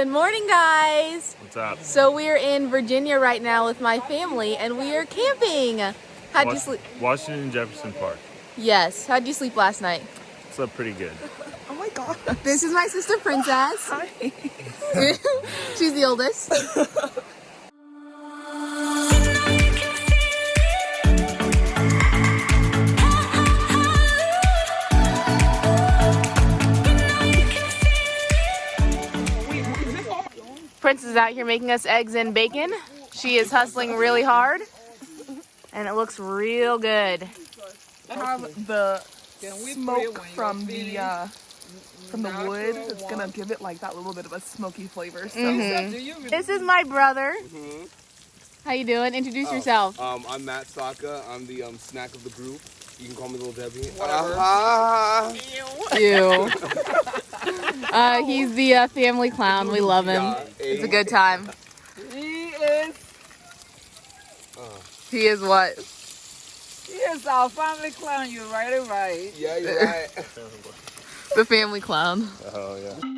Good morning, guys. What's up? So we are in Virginia right now with my family, and we are camping. How'd you sleep? Washington Jefferson Park. Yes. How'd you sleep last night? Slept pretty good. Oh my god. This is my sister Princess. Hi. She's the oldest. Princess is out here making us eggs and bacon. She is hustling really hard, and it looks real good. Have the smoke from the wood. It's gonna give it like that little bit of a smoky flavor. So. This is my brother. How you doing? Introduce yourself. I'm Matt Saka. I'm the snack of the group. You can call me Little Debbie. Ew. He's the family clown. We love him. It's a good time. He is. He is what? He is our family clown. You're right. Yeah, you're right. The family clown. Oh yeah.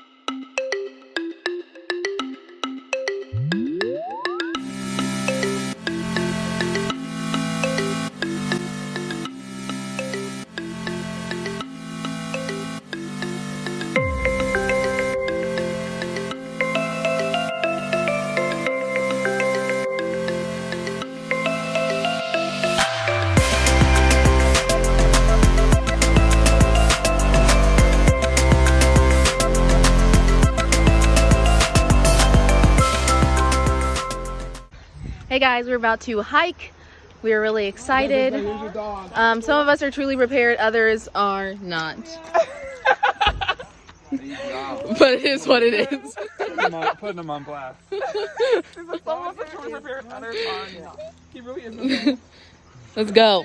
Hey guys, we're about to hike. We are really excited. Some of us are truly prepared, others are not. But it is what it is. Putting them on blast. Some of us are truly prepared, others are not. He really is. Let's go.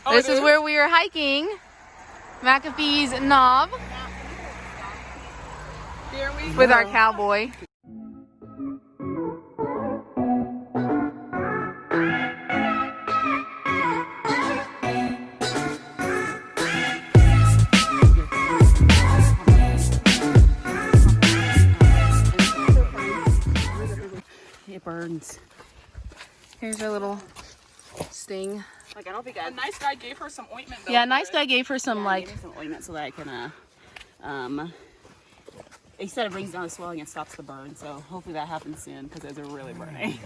This is where we are hiking. McAfee's Knob. Here we With our cowboy. It burns. Here's our little sting. Like I don't think A nice guy gave her some ointment though. Yeah, nice guy gave her some gave me some ointment so that I can he said it brings down the swelling and stops the burn, so hopefully that happens soon because those are really burning.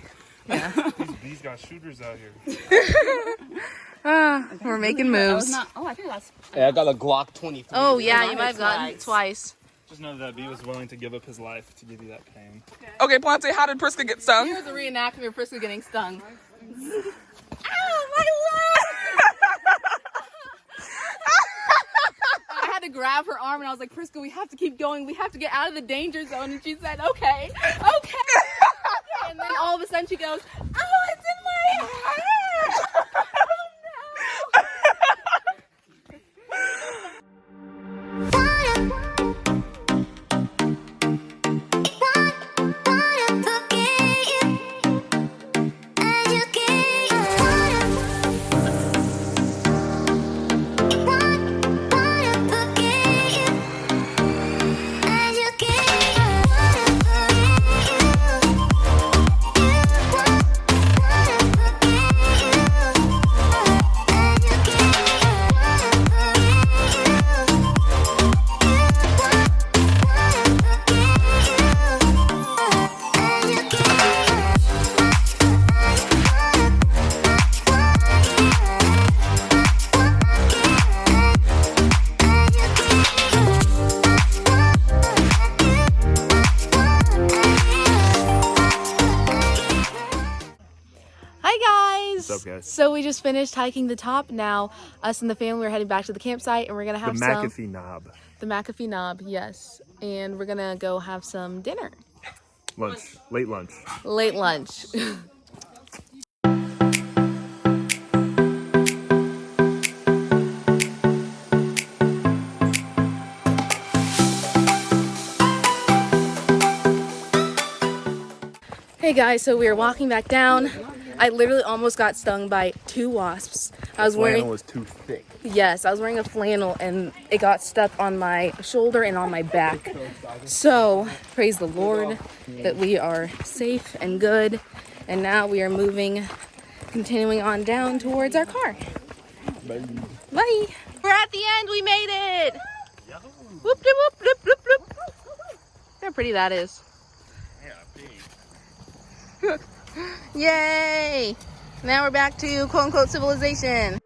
These got shooters out here. We're making moves. I think that's. Hey, I got a Glock 23. Oh yeah, you might have gotten it twice. Just know that B was willing to give up his life to give you that pain. Okay, P-Tay, how did Prisca get stung? Here's a reenactment of Prisca getting stung. I had to grab her arm and I was like, Prisca, we have to keep going. We have to get out of the danger zone. And she said, okay. And then all of a sudden she goes, oh, it's in my hair. What's up, guys? So we just finished hiking the top. Now us and the family are heading back to the campsite and we're gonna have The McAfee Knob. The McAfee Knob, yes. And we're gonna go have some dinner. Lunch. Late lunch. Late lunch. Hey guys, so we are walking back down. I literally almost got stung by 2 wasps. I was wearing. was too thick. Yes, I was wearing a flannel and it got stuck on my shoulder and on my back. So, praise the Lord that we are safe and good. And now we are continuing on down towards our car. Bye. Bye. We're at the end. We made it. Whoop, whoop, whoop, whoop, whoop, whoop. Look how pretty that is. Yay. Now we're back to quote unquote civilization.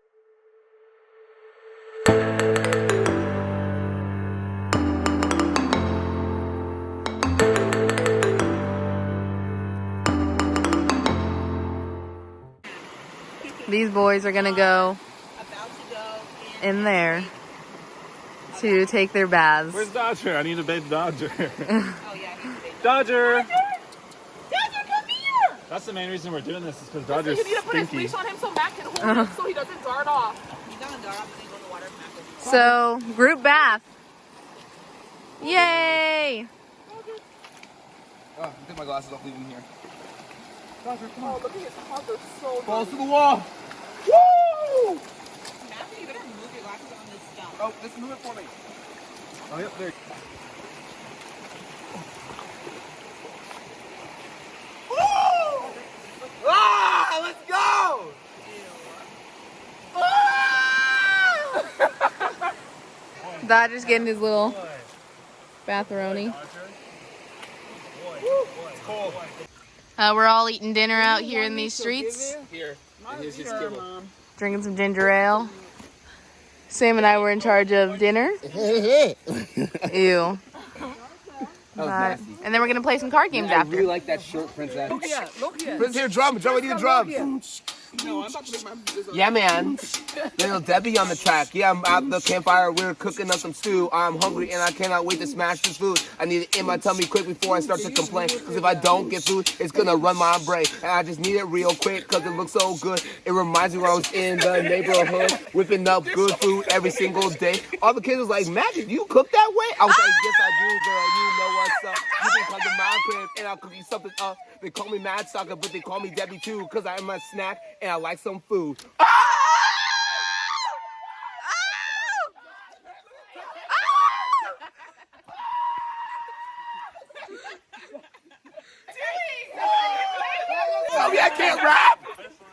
These boys are gonna go in there to take their baths. Where's Dodger? I need to bathe Dodger. Dodger! Dodger, come here! That's the main reason we're doing this is because Dodger's You need to put his stinky. leash on him so Matt can hold him so he doesn't dart off. So, group bath. Yay! Oh, I take my glasses off leaving here. Oh, look at his hug, they're so good. Balls to the wall. Woo! Matthew, you better move your glasses on this stuff. Oh, just move it for me. Oh, yep, there. Ah, let's go! Dodger's getting his little bathroni. We're all eating dinner out here in these streets. Here, and here's your skibble. Drinking some ginger ale. Sam and I were in charge of dinner. Ew. But- and then we're gonna play some card games I after. really like that shirt, Princess. Look here, look here. Princess, here, drum, I need a drum. No, I'm about to make my Yeah, man. Little Debbie on the track. Yeah, I'm at the campfire. We're cooking up some stew. I'm hungry and I cannot wait to smash this food. I need it in my tummy quick before I start to complain. Because if I don't get food, it's gonna run my brain. And I just need it real quick because it looks so good. It reminds me when I was in the neighborhood whipping up good food every single day. All the kids was like, Matt, did you cook that way? I was like, yes, I do, girl. You know what's up. You can come to my crib and I'll cook you something up. They call me Mad Soccer, but they call me Debbie too because I am a snack and I like some food. Tell me I can't rap!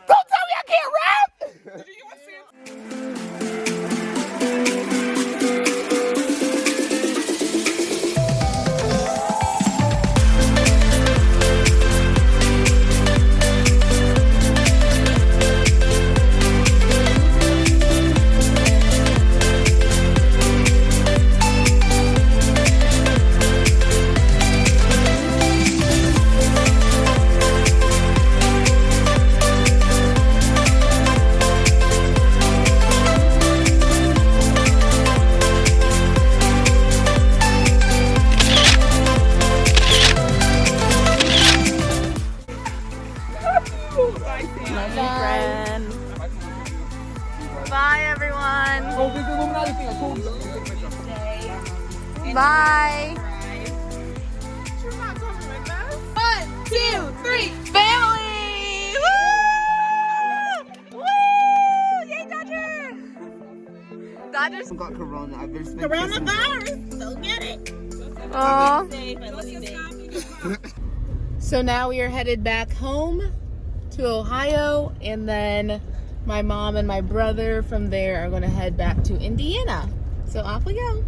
Don't tell me I can't rap! Bye, everyone. Bye. 1, 2, 3. Family. Woo! Woo! Yay, Dodger! Dodger's I got corona. I've been Coronavirus, so get it. Aw. Safe, I love you, babe. So now we are headed back home to Ohio, and then my mom and my brother from there are going to head back to Indiana. So off we go.